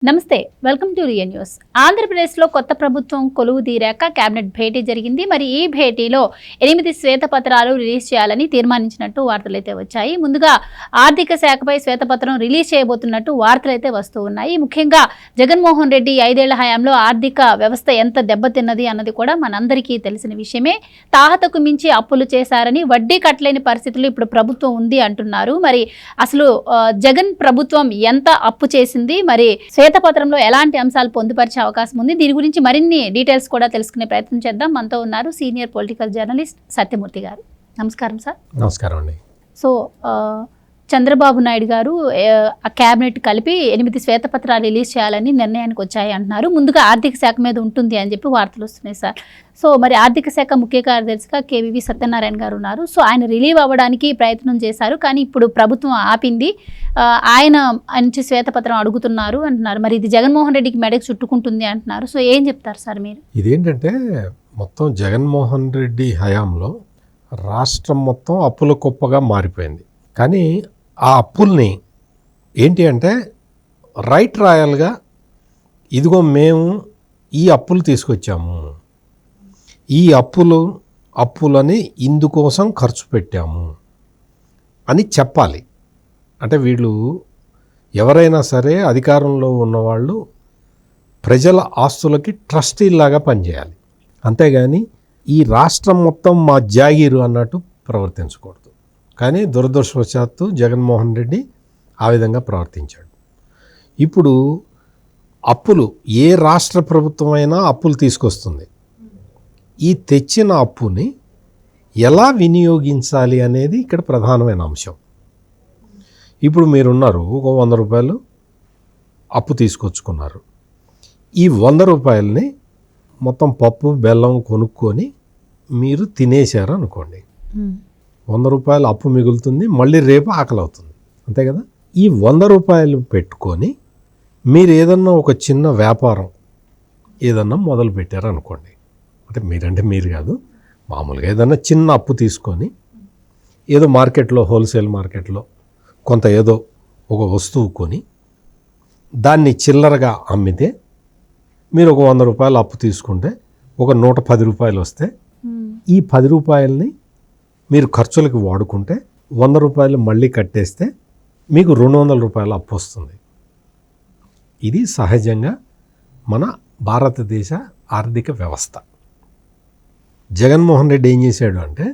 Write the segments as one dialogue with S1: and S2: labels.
S1: నమస్తే, welcome to real news. ఆంధ్రప్రదేశ్లో కొత్త ప్రభుత్వం కొలువు తీరాక కేబినెట్ భేటీ జరిగింది. మరి ఈ భేటీలో 8 శ్వేతపత్రాలు రిలీజ్ చేయాలని తీర్మానించినట్టు వార్తలైతే వచ్చాయి. ముందుగా ఆర్థిక శాఖపై శ్వేతపత్రం రిలీజ్ చేయబోతున్నట్టు వార్తలైతే వస్తూ ఉన్నాయి. ముఖ్యంగా జగన్మోహన్ రెడ్డి 5 ఏళ్ల హయాంలో ఆర్థిక వ్యవస్థ ఎంత దెబ్బతిన్నది అన్నది కూడా మనందరికీ తెలిసిన విషయమే. తాహతకు మించి అప్పులు చేశారని, వడ్డీ కట్టలేని పరిస్థితులు ఇప్పుడు ప్రభుత్వం ఉంది అంటున్నారు. మరి అసలు జగన్ ప్రభుత్వం ఎంత అప్పు చేసింది, మరి శ్వేతపత్రంలో ఎలాంటి అంశాలు పొందుపరిచే అవకాశం ఉంది, దీని గురించి మరిన్ని డీటెయిల్స్ కూడా తెలుసుకునే ప్రయత్నం చేద్దాం. మనతో ఉన్నారు సీనియర్ పొలిటికల్ జర్నలిస్ట్ సత్యమూర్తి గారు. నమస్కారం సార్.
S2: నమస్కారం అండి.
S1: సో చంద్రబాబు నాయుడు గారు ఆ క్యాబినెట్ కలిపి 8 శ్వేతపత్రాలు రిలీజ్ చేయాలని నిర్ణయానికి వచ్చాయి అంటున్నారు. ముందుగా ఆర్థిక శాఖ మీద ఉంటుంది అని చెప్పి వార్తలు వస్తున్నాయి సార్. సో మరి ఆర్థిక శాఖ ముఖ్య కార్యదర్శిగా కేవీవి సత్యనారాయణ గారు ఉన్నారు. సో ఆయన రిలీవ్ అవ్వడానికి ప్రయత్నం చేశారు, కానీ ఇప్పుడు ప్రభుత్వం ఆపింది. ఆయన నుంచి శ్వేతపత్రం అడుగుతున్నారు అంటున్నారు. మరి ఇది జగన్మోహన్ రెడ్డికి మెడకు చుట్టుకుంటుంది అంటున్నారు. సో ఏం చెప్తారు సార్ మీరు?
S2: ఇదేంటంటే మొత్తం జగన్మోహన్ రెడ్డి హయాంలో రాష్ట్రం మొత్తం అప్పుల కుప్పగా మారిపోయింది. కానీ ఆ అప్పుల్ని ఏంటి అంటే రైట్ రాయల్గా ఇదిగో మేము ఈ అప్పులు తీసుకొచ్చాము, ఈ అప్పులని ఇందుకోసం ఖర్చు పెట్టాము అని చెప్పాలి. అంటే వీళ్ళు ఎవరైనా సరే అధికారంలో ఉన్నవాళ్ళు ప్రజల ఆస్తులకి ట్రస్టీలాగా పనిచేయాలి, అంతేగాని ఈ రాష్ట్రం మొత్తం మా జాగీరు అన్నట్టు ప్రవర్తించకూడదు. కానీ దురదృష్టవశాత్తు జగన్మోహన్ రెడ్డి ఆ విధంగా ప్రవర్తించాడు. ఇప్పుడు అప్పులు ఏ రాష్ట్ర ప్రభుత్వం అయినా అప్పులు తీసుకొస్తుంది. ఈ తెచ్చిన అప్పుని ఎలా వినియోగించాలి అనేది ఇక్కడ ప్రధానమైన అంశం. ఇప్పుడు మీరున్నారు, ఒక 100 రూపాయలు అప్పు తీసుకొచ్చుకున్నారు. ఈ 100 రూపాయలని మొత్తం పప్పు బెల్లం కొనుక్కొని మీరు తినేశారు అనుకోండి, 100 రూపాయలు అప్పు మిగులుతుంది, మళ్ళీ రేపు ఆకలి అవుతుంది, అంతే కదా. ఈ 100 రూపాయలు పెట్టుకొని మీరు ఏదన్నా ఒక చిన్న వ్యాపారం ఏదన్నా మొదలు పెట్టారనుకోండి, అంటే మీరు కాదు, మామూలుగా ఏదన్నా చిన్న అప్పు తీసుకొని ఏదో మార్కెట్లో, హోల్సేల్ మార్కెట్లో కొంత ఏదో ఒక వస్తువు కొని దాన్ని చిల్లరగా అమ్మితే మీరు ఒక 100 రూపాయలు అప్పు తీసుకుంటే ఒక 110 రూపాయలు వస్తే ఈ 10 రూపాయలని మీరు ఖర్చులకు వాడుకుంటే 100 రూపాయలు మళ్ళీ కట్టేస్తే మీకు 200 రూపాయల అప్పు వస్తుంది. ఇది సహజంగా మన భారతదేశ ఆర్థిక వ్యవస్థ. జగన్మోహన్ రెడ్డి ఏం చేశాడు అంటే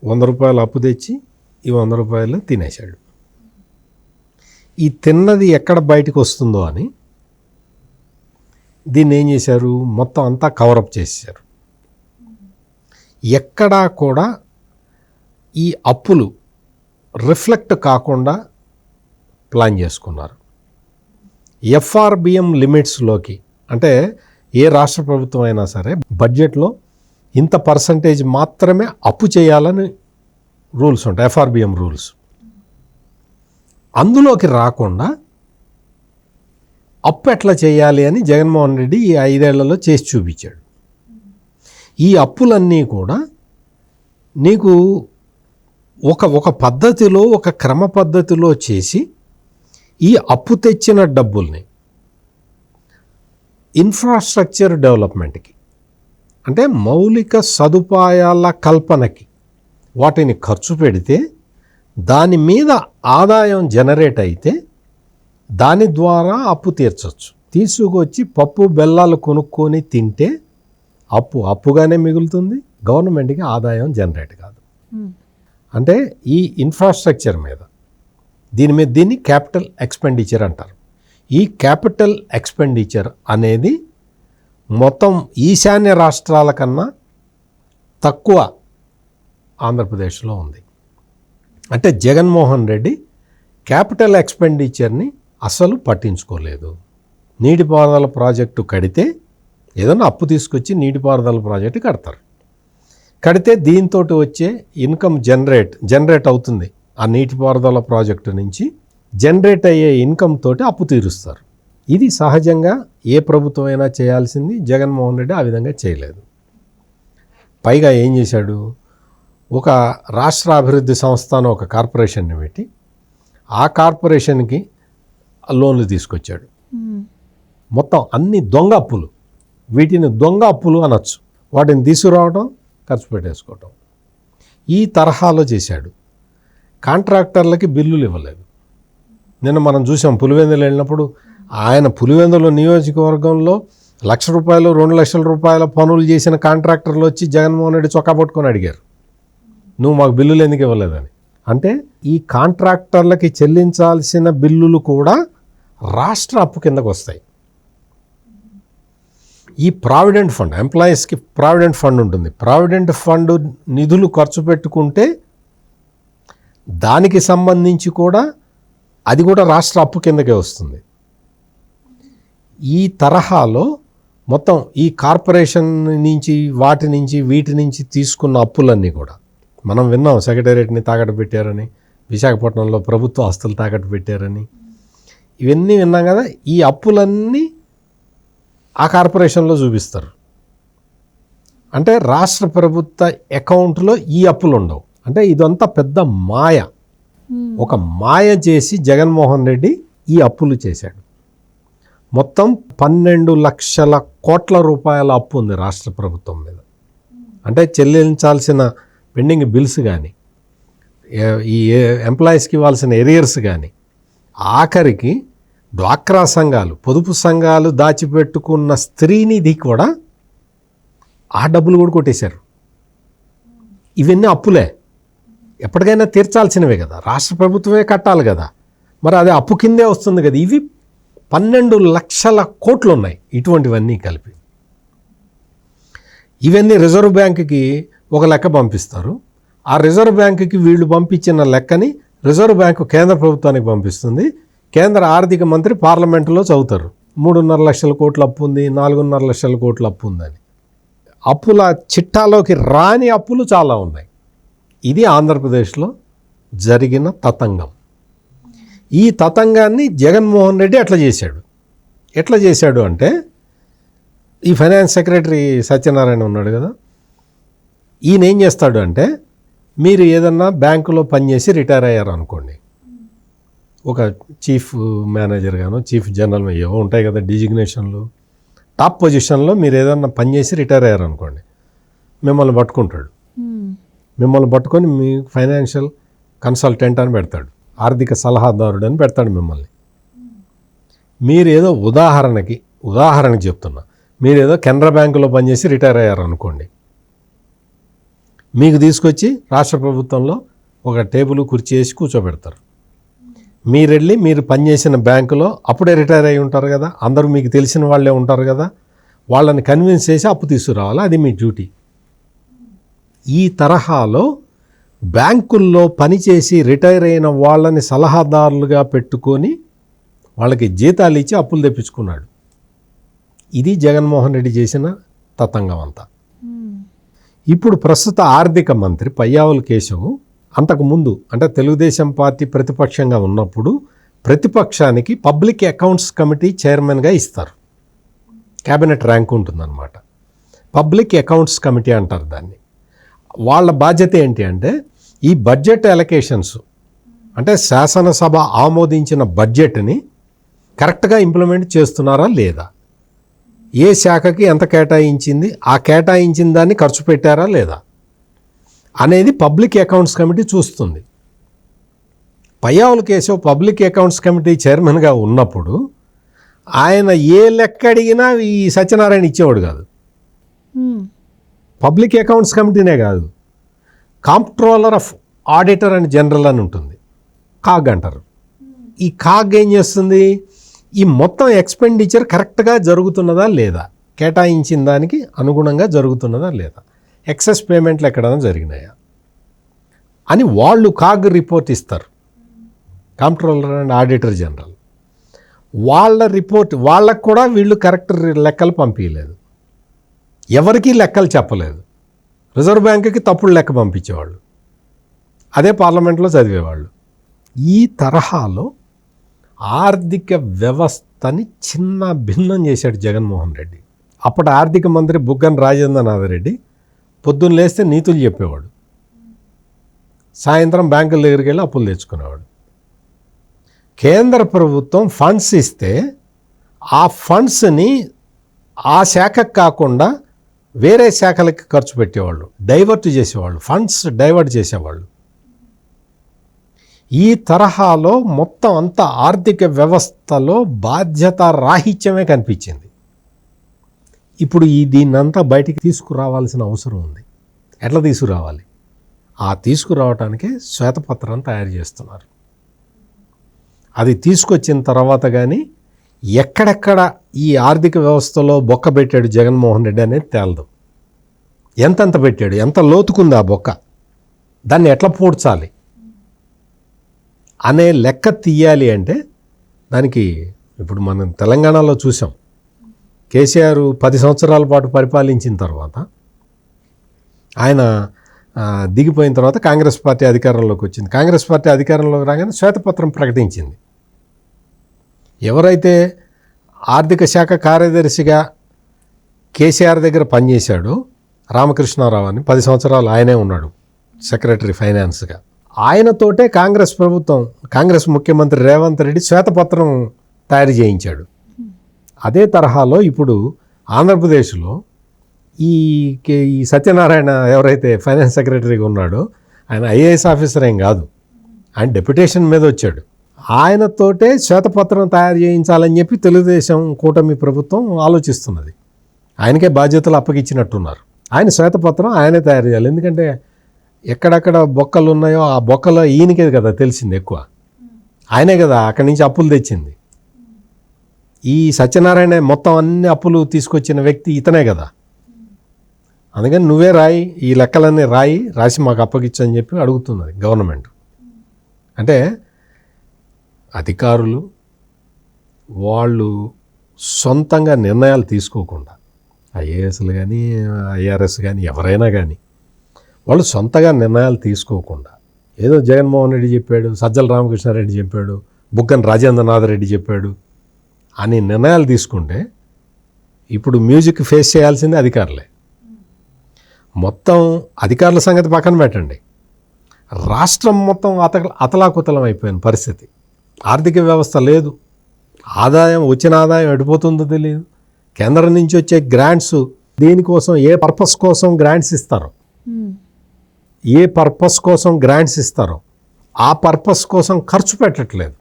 S2: 100 రూపాయలు అప్పు తెచ్చి ఈ 100 రూపాయలు తినేశాడు. ఈ తిన్నది ఎక్కడ బయటకు వస్తుందో అని దీన్ని ఏం చేశారు, మొత్తం అంతా కవరప్ చేశారు. ఎక్కడా కూడా ఈ అప్పులు రిఫ్లెక్ట్ కాకుండా ప్లాన్ చేసుకున్నారు. ఎఫ్ఆర్బిఎం లిమిట్స్లోకి, అంటే ఏ రాష్ట్ర ప్రభుత్వం అయినా సరే బడ్జెట్లో ఇంత పర్సంటేజ్ మాత్రమే అప్పు చేయాలని రూల్స్ ఉంటాయి, ఎఫ్ఆర్బిఎం రూల్స్. అందులోకి రాకుండా అప్పు ఎట్లా చేయాలి అని జగన్మోహన్ రెడ్డి ఈ 5 ఏళ్లలో చేసి చూపించాడు. ఈ అప్పులన్నీ కూడా నీకు ఒక పద్ధతిలో, ఒక క్రమ పద్ధతిలో చేసి ఈ అప్పు తెచ్చిన డబ్బుల్ని ఇన్ఫ్రాస్ట్రక్చర్ డెవలప్మెంట్కి, అంటే మౌలిక సదుపాయాల కల్పనకి వాటిని ఖర్చు పెడితే దాని మీద ఆదాయం జనరేట్ అయితే దాని ద్వారా అప్పు తీర్చవచ్చు. తీసుకొచ్చి పప్పు బెల్లాలు కొనుక్కొని తింటే అప్పుగానే మిగులుతుంది, గవర్నమెంట్కి ఆదాయం జనరేట్ కాదు. అంటే ఈ ఇన్ఫ్రాస్ట్రక్చర్ మీద దీన్ని క్యాపిటల్ ఎక్స్పెండిచర్ అంటారు. ఈ క్యాపిటల్ ఎక్స్పెండిచర్ అనేది మొత్తం ఈశాన్య రాష్ట్రాల కన్నా తక్కువ ఆంధ్రప్రదేశ్లో ఉంది. అంటే జగన్మోహన్ రెడ్డి క్యాపిటల్ ఎక్స్పెండిచర్ని అసలు పట్టించుకోలేదు. నీటిపారుదల ప్రాజెక్టు కడితే ఏదైనా అప్పు తీసుకొచ్చి నీటిపారుదల ప్రాజెక్టు కడితే దీంతో వచ్చే ఇన్కమ్ జనరేట్ అవుతుంది. ఆ నీటిపారుదల ప్రాజెక్టు నుంచి జనరేట్ అయ్యే ఇన్కమ్ తోటి అప్పు తీరుస్తారు. ఇది సహజంగా ఏ ప్రభుత్వం అయినా చేయాల్సింది. జగన్మోహన్ రెడ్డి ఆ విధంగా చేయలేదు. పైగా ఏం చేశాడు, ఒక రాష్ట్ర అభివృద్ధి సంస్థ అని ఒక కార్పొరేషన్ని పెట్టి ఆ కార్పొరేషన్కి లోన్లు తీసుకొచ్చాడు. మొత్తం అన్ని దొంగ అప్పులు, వీటిని దొంగ అప్పులు అనొచ్చు. వాటిని తీసుకురావడం, ఖర్చు పెట్టేసుకోవటం, ఈ తరహాలో చేశాడు. కాంట్రాక్టర్లకి బిల్లులు ఇవ్వలేదు. నిన్న మనం చూసాం పులివెందులు వెళ్ళినప్పుడు, ఆయన పులివెందుల నియోజకవర్గంలో 1,00,000 రూపాయలు 2,00,000 రూపాయల పనులు చేసిన కాంట్రాక్టర్లు వచ్చి జగన్మోహన్ రెడ్డి చొక్కా పట్టుకొని అడిగారు, నువ్వు మాకు బిల్లులు ఎందుకు ఇవ్వలేదని. అంటే ఈ కాంట్రాక్టర్లకి చెల్లించాల్సిన బిల్లులు కూడా రాష్ట్ర అప్పు కిందకు వస్తాయి. ఈ ప్రావిడెంట్ ఫండ్, ఎంప్లాయీస్కి ప్రావిడెంట్ ఫండ్ ఉంటుంది. ప్రావిడెంట్ ఫండ్ నిధులు ఖర్చు పెట్టుకుంటే దానికి సంబంధించి కూడా అది కూడా రాష్ట్ర అప్పు కిందకే వస్తుంది. ఈ తరహాలో మొత్తం ఈ కార్పొరేషన్ నుంచి వీటి నుంచి తీసుకున్న అప్పులన్నీ కూడా మనం విన్నాం. సెక్రటేరియట్ని తాకట్టు పెట్టారని, విశాఖపట్నంలో ప్రభుత్వ ఆస్తులు తాకట్టు పెట్టారని, ఇవన్నీ విన్నాం కదా. ఈ అప్పులన్నీ ఆ కార్పొరేషన్లో చూపిస్తారు. అంటే రాష్ట్ర ప్రభుత్వ అకౌంట్లో ఈ అప్పులు ఉండవు. అంటే ఇదంతా పెద్ద మాయ. ఒక మాయ చేసి జగన్మోహన్ రెడ్డి ఈ అప్పులు చేశాడు. మొత్తం 12 లక్షల కోట్ల రూపాయల అప్పు ఉంది రాష్ట్ర ప్రభుత్వం మీద. అంటే చెల్లించాల్సిన పెండింగ్ బిల్స్ కానీ, ఈ ఎంప్లాయీస్కి ఇవ్వాల్సిన ఎరియర్స్ కానీ, ఆఖరికి డ్వాక్రా సంఘాలు, పొదుపు సంఘాలు దాచిపెట్టుకున్న స్త్రీనిధి కూడా ఆ డబ్బులు కూడా కొట్టేశారు. ఇవన్నీ అప్పులే, ఎప్పటికైనా తీర్చాల్సినవే కదా, రాష్ట్ర ప్రభుత్వమే కట్టాలి కదా, మరి అది అప్పు కిందే వస్తుంది కదా. ఇవి 12 లక్షల కోట్లు ఉన్నాయి ఇటువంటివన్నీ కలిపి. ఇవన్నీ రిజర్వ్ బ్యాంకుకి ఒక లెక్క పంపిస్తారు. ఆ రిజర్వ్ బ్యాంకుకి వీళ్ళు పంపించిన లెక్కని రిజర్వ్ బ్యాంకు కేంద్ర ప్రభుత్వానికి పంపిస్తుంది. కేంద్ర ఆర్థిక మంత్రి పార్లమెంటులో చదువుతారు, 3.5 లక్షల కోట్ల అప్పు ఉంది, 4.5 లక్షల కోట్ల అప్పు ఉందని. అప్పుల చిట్టాలోకి రాని అప్పులు చాలా ఉన్నాయి. ఇది ఆంధ్రప్రదేశ్లో జరిగిన తతంగం. ఈ తతంగాన్ని జగన్మోహన్ రెడ్డి ఎట్లా చేశాడు అంటే, ఈ ఫైనాన్స్ సెక్రటరీ సత్యనారాయణ ఉన్నాడు కదా, ఈయన ఏం చేస్తాడు అంటే, మీరు ఏదన్నా బ్యాంకులో పనిచేసి రిటైర్ అయ్యారు అనుకోండి, ఒక చీఫ్ మేనేజర్ గానో చీఫ్ జనరల్ ఏవో ఉంటాయి కదా డిజిగ్నేషన్లు, టాప్ పొజిషన్లో మీరు ఏదన్నా పనిచేసి రిటైర్ అయ్యారు అనుకోండి, మిమ్మల్ని పట్టుకుంటాడు. మిమ్మల్ని పట్టుకొని మీ ఫైనాన్షియల్ కన్సల్టెంట్ అని పెడతాడు, ఆర్థిక సలహాదారుడు అని పెడతాడు మిమ్మల్ని. మీరేదో ఉదాహరణకి చెప్తున్నా, మీరేదో కెనరా బ్యాంకులో పనిచేసి రిటైర్ అయ్యారు అనుకోండి, మీకు తీసుకొచ్చి రాష్ట్ర ప్రభుత్వంలో ఒక టేబుల్ కుర్చీ వేసి కూర్చోబెడతారు. మీరు పనిచేసిన బ్యాంకులో అప్పుడే రిటైర్ అయి ఉంటారు కదా, అందరూ మీకు తెలిసిన వాళ్ళే ఉంటారు కదా, వాళ్ళని కన్విన్స్ చేసి అప్పు తీసుకురావాలి, అది మీ డ్యూటీ. ఈ తరహాలో బ్యాంకుల్లో పనిచేసి రిటైర్ అయిన వాళ్ళని సలహాదారులుగా పెట్టుకొని వాళ్ళకి జీతాలు ఇచ్చి అప్పులు తెప్పించుకున్నాడు. ఇది జగన్మోహన్ రెడ్డి చేసిన తతంగం అంతా. ఇప్పుడు ప్రస్తుత ఆర్థిక మంత్రి పయ్యావుల కేశవ్ అంతకుముందు అంటే తెలుగుదేశం పార్టీ ప్రతిపక్షంగా ఉన్నప్పుడు ప్రతిపక్షానికి పబ్లిక్ అకౌంట్స్ కమిటీ చైర్మన్గా ఇస్తారు. క్యాబినెట్ ర్యాంక్ ఉంటుందన్నమాట. పబ్లిక్ అకౌంట్స్ కమిటీ అంటారు దాన్ని. వాళ్ళ బాధ్యత ఏంటి అంటే, ఈ బడ్జెట్ అలొకేషన్స్ అంటే శాసనసభ ఆమోదించిన బడ్జెట్ని కరెక్ట్గా ఇంప్లిమెంట్ చేస్తున్నారా లేదా, ఏ శాఖకి ఎంత కేటాయించింది, ఆ కేటాయించిన దాన్ని ఖర్చు పెట్టారా లేదా అనేది పబ్లిక్ అకౌంట్స్ కమిటీ చూస్తుంది. Payyavula Keshav public accounts committee చైర్మన్గా ఉన్నప్పుడు ఆయన ఏ లెక్క అడిగినా ఈ సత్యనారాయణ ఇచ్చేవాడు కాదు. పబ్లిక్ అకౌంట్స్ కమిటీనే కాదు, comptroller of auditor and general అని ఉంటుంది, కాగ్ అంటారు. ఈ కాగ్ ఏం చేస్తుంది, ఈ మొత్తం ఎక్స్పెండిచర్ కరెక్ట్గా జరుగుతున్నదా లేదా, కేటాయించిన దానికి అనుగుణంగా జరుగుతున్నదా లేదా, ఎక్సెస్ పేమెంట్లు ఎక్కడైనా జరిగినాయా అని వాళ్ళు కాగ్ రిపోర్ట్ ఇస్తారు, కాంప్ట్రోలర్ అండ్ ఆడిటర్ జనరల్. వాళ్ళ రిపోర్ట్ వాళ్ళకు కూడా వీళ్ళు కరెక్ట్ లెక్కలు పంపించలేదు, ఎవరికీ లెక్కలు చెప్పలేదు. రిజర్వ్ బ్యాంకుకి తప్పుడు లెక్క పంపించేవాళ్ళు, అదే పార్లమెంట్లో చదివేవాళ్ళు. ఈ తరహాలో ఆర్థిక వ్యవస్థని చిన్న భిన్నం చేశాడు జగన్మోహన్ రెడ్డి. అప్పటి ఆర్థిక మంత్రి బుగ్గన రాజేంద్రనాథ్ రెడ్డి పొద్దున్న లేస్తే నీతులు చెప్పేవాడు, సాయంత్రం బ్యాంకుల దగ్గరికి వెళ్ళి అప్పులు తెచ్చుకునేవాడు. కేంద్ర ప్రభుత్వం ఫండ్స్ ఇస్తే ఆ ఫండ్స్ని ఆ శాఖకు కాకుండా వేరే శాఖలకి ఖర్చు పెట్టేవాళ్ళు, డైవర్ట్ చేసేవాళ్ళు, ఫండ్స్ డైవర్ట్ చేసేవాళ్ళు. ఈ తరహాలో మొత్తం అంతా ఆర్థిక వ్యవస్థలో బాధ్యత రాహిత్యమే కనిపించింది. ఇప్పుడు దీన్నంతా బయటికి తీసుకురావాల్సిన అవసరం ఉంది. ఎట్లా తీసుకురావాలి? ఆ తీసుకురావటానికే శ్వేతపత్రం తయారు చేస్తున్నారు. అది తీసుకొచ్చిన తర్వాత కానీ ఎక్కడెక్కడ ఈ ఆర్థిక వ్యవస్థలో బొక్క పెట్టాడు జగన్మోహన్ రెడ్డి అనేది తేలదు. ఎంతెంత పెట్టాడు, ఎంత లోతుకుంది ఆ బొక్క, దాన్ని ఎట్లా పూడ్చాలి అనే లెక్క తీయాలి అంటే దానికి ఇప్పుడు మనం తెలంగాణలో చూసాం. కేసీఆర్ 10 సంవత్సరాల పాటు పరిపాలించిన తర్వాత ఆయన దిగిపోయిన తర్వాత కాంగ్రెస్ పార్టీ అధికారంలోకి వచ్చింది. కాంగ్రెస్ పార్టీ అధికారంలోకి రాగానే శ్వేతపత్రం ప్రకటించింది. ఎవరైతే ఆర్థిక శాఖ కార్యదర్శిగా కేసీఆర్ దగ్గర పనిచేశాడో రామకృష్ణారావు అని 10 సంవత్సరాలు ఆయనే ఉన్నాడు సెక్రటరీ ఫైనాన్స్గా. ఆయనతోటే కాంగ్రెస్ ప్రభుత్వం, కాంగ్రెస్ ముఖ్యమంత్రి రేవంత్ రెడ్డి శ్వేతపత్రం తయారు చేయించాడు. అదే తరహాలో ఇప్పుడు ఆంధ్రప్రదేశ్లో ఈ సత్యనారాయణ ఎవరైతే ఫైనాన్స్ సెక్రటరీగా ఉన్నాడో ఆయన ఐఏఎస్ ఆఫీసర్ ఏం కాదు, ఆయన డెప్యుటేషన్ మీద వచ్చాడు. ఆయనతోటే శ్వేతపత్రం తయారు చేయించాలని చెప్పి తెలుగుదేశం కూటమి ప్రభుత్వం ఆలోచిస్తున్నది. ఆయనకే బాధ్యతలు అప్పగించినట్టున్నారు. ఆయన శ్వేతపత్రం ఆయనే తయారు చేయాలి. ఎందుకంటే ఎక్కడెక్కడ బొక్కలు ఉన్నాయో ఆ బొక్కలో ఈయనకే కదా తెలిసింది ఎక్కువ. ఆయనే కదా అక్కడి నుంచి అప్పులు తెచ్చింది. ఈ సత్యనారాయణ మొత్తం అన్ని అప్పులు తీసుకొచ్చిన వ్యక్తి ఇతనే కదా. అందుకని నువ్వే రాయి, ఈ లెక్కలన్నీ రాసి మాకు అప్పగించని చెప్పి అడుగుతున్నది గవర్నమెంట్. అంటే అధికారులు వాళ్ళు సొంతంగా నిర్ణయాలు తీసుకోకుండా, ఐఏఎస్లు కానీ ఐఆర్ఎస్ కానీ ఎవరైనా కానీ వాళ్ళు సొంతగా నిర్ణయాలు తీసుకోకుండా ఏదో జగన్మోహన్ రెడ్డి చెప్పాడు, సజ్జల రామకృష్ణారెడ్డి చెప్పాడు, బుగ్గన రాజేంద్రనాథ్ రెడ్డి చెప్పాడు అని నిర్ణయాలు తీసుకుంటే ఇప్పుడు మ్యూజిక్ ఫేస్ చేయాల్సింది అధికారులే. మొత్తం అధికారుల సంగతి పక్కన పెట్టండి, రాష్ట్రం మొత్తం అతలాకుతలం అయిపోయిన పరిస్థితి. ఆర్థిక వ్యవస్థ లేదు, వచ్చిన ఆదాయం ఎడిపోతుందో తెలియదు. కేంద్రం నుంచి వచ్చే గ్రాంట్స్ దేనికోసం, ఏ పర్పస్ కోసం గ్రాంట్స్ ఇస్తారో, ఏ పర్పస్ కోసం గ్రాంట్స్ ఇస్తారో ఆ పర్పస్ కోసం ఖర్చు పెట్టట్లేదు.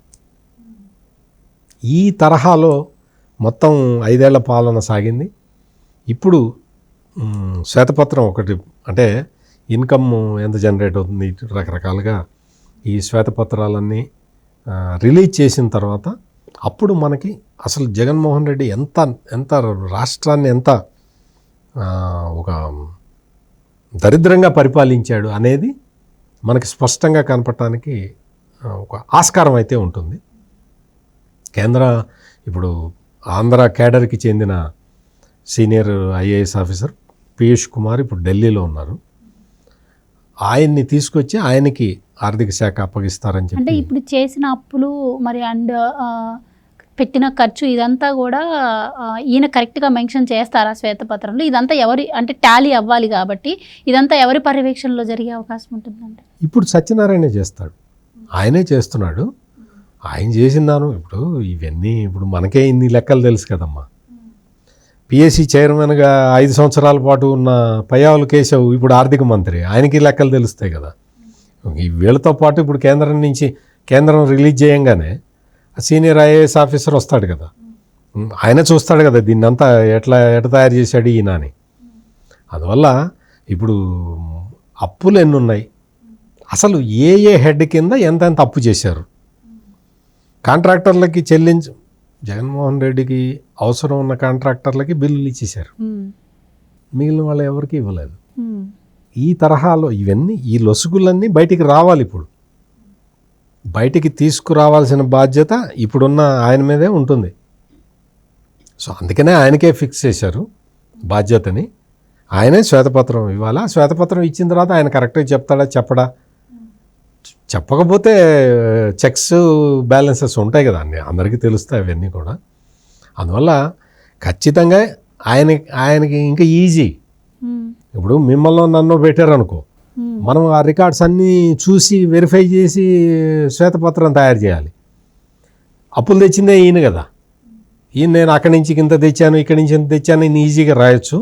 S2: ఈ తరహాలో మొత్తం 5 ఏళ్ల పాలన సాగింది. ఇప్పుడు శ్వేతపత్రం ఒకటి అంటే ఇన్కమ్ ఎంత జనరేట్ అవుతుంది, రకరకాలుగా ఈ శ్వేతపత్రాలన్నీ రిలీజ్ చేసిన తర్వాత అప్పుడు మనకి అసలు జగన్మోహన్ రెడ్డి ఎంత రాష్ట్రాన్ని ఎంత ఒక దరిద్రంగా పరిపాలించాడు అనేది మనకి స్పష్టంగా కనపడటానికి ఒక ఆస్కారం అయితే ఉంటుంది. ఇప్పుడు ఆంధ్ర కేడర్కి చెందిన senior IAS officer Piyush Kumar ఇప్పుడు ఢిల్లీలో ఉన్నారు. ఆయన్ని తీసుకొచ్చి ఆయనకి ఆర్థిక శాఖ అప్పగిస్తారని చెప్పి.
S1: అంటే ఇప్పుడు చేసిన అప్పులు మరి పెట్టిన ఖర్చు ఇదంతా కూడా ఈయన కరెక్ట్గా మెన్షన్ చేస్తారా శ్వేతపత్రంలో? ఇదంతా ఎవరి అంటే టాలీ అవ్వాలి కాబట్టి ఇదంతా ఎవరి పర్యవేక్షణలో జరిగే అవకాశం ఉంటుందంటే
S2: ఇప్పుడు సత్యనారాయణ చేస్తాడు, ఆయనే చేస్తున్నాడు. ఆయన చేసిందాను ఇప్పుడు ఇవన్నీ ఇప్పుడు మనకే ఇన్ని లెక్కలు తెలుసు కదమ్మా. పిఎస్సి చైర్మన్గా 5 సంవత్సరాల పాటు ఉన్న పయ్యావుల కేశవ్ ఇప్పుడు ఆర్థిక మంత్రి, ఆయనకి లెక్కలు తెలుస్తాయి కదా. వీళ్ళతో పాటు ఇప్పుడు కేంద్రం రిలీజ్ చేయంగానే సీనియర్ ఐఏఎస్ ఆఫీసర్ వస్తాడు కదా, ఆయన చూస్తాడు కదా దీన్నంతా ఎట్లా తయారు చేశాడు ఈయన అని. అందువల్ల ఇప్పుడు అప్పులు ఎన్ని ఉన్నాయి, అసలు ఏ హెడ్ కింద ఎంత అప్పు చేశారు, కాంట్రాక్టర్లకి జగన్మోహన్ రెడ్డికి అవసరం ఉన్న కాంట్రాక్టర్లకి బిల్లులు ఇచ్చేశారు, మిగిలిన వాళ్ళు ఎవరికి ఇవ్వలేదు. ఈ తరహాలో ఈ లొసుగులన్నీ బయటికి రావాలి. ఇప్పుడు బయటికి తీసుకురావాల్సిన బాధ్యత ఇప్పుడున్న ఆయన మీదే ఉంటుంది. సో అందుకనే ఆయనకే ఫిక్స్ చేశారు బాధ్యతని. ఆయనే శ్వేతపత్రం ఇవ్వాలా. శ్వేతపత్రం ఇచ్చిన తర్వాత ఆయన కరెక్ట్గా చెప్తాడా చెప్పడా, చెప్పకపోతే చెక్స్ బ్యాలెన్సెస్ ఉంటాయి కదా అన్నీ, అందరికీ తెలుస్తాయి అవన్నీ కూడా. అందువల్ల ఖచ్చితంగా ఆయనకి ఇంకా ఈజీ. ఇప్పుడు మిమ్మల్ని నన్ను పెట్టారనుకో, మనం ఆ రికార్డ్స్ అన్నీ చూసి వెరిఫై చేసి శ్వేతపత్రం తయారు చేయాలి. అప్పులు తెచ్చిందే ఈయన కదా, ఈయన నేను అక్కడి నుంచి ఇంత తెచ్చాను, ఇక్కడి నుంచి ఇంత తెచ్చాను, ఈయన ఈజీగా రాయొచ్చు,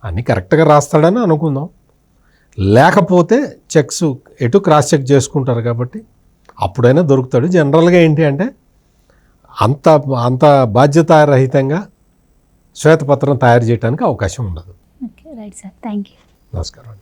S2: అన్నీ కరెక్ట్గా రాస్తాడని అనుకుందాం. లేకపోతే చెక్స్ ఎటు క్రాస్ చెక్ చేసుకుంటారు కాబట్టి అప్పుడైనా దొరుకుతాడు. జనరల్గా ఏంటి అంటే అంత బాధ్యతారహితంగా శ్వేతపత్రం తయారు చేయడానికి అవకాశం ఉండదు.
S1: Okay, right sir, thank you.
S2: నమస్కారం.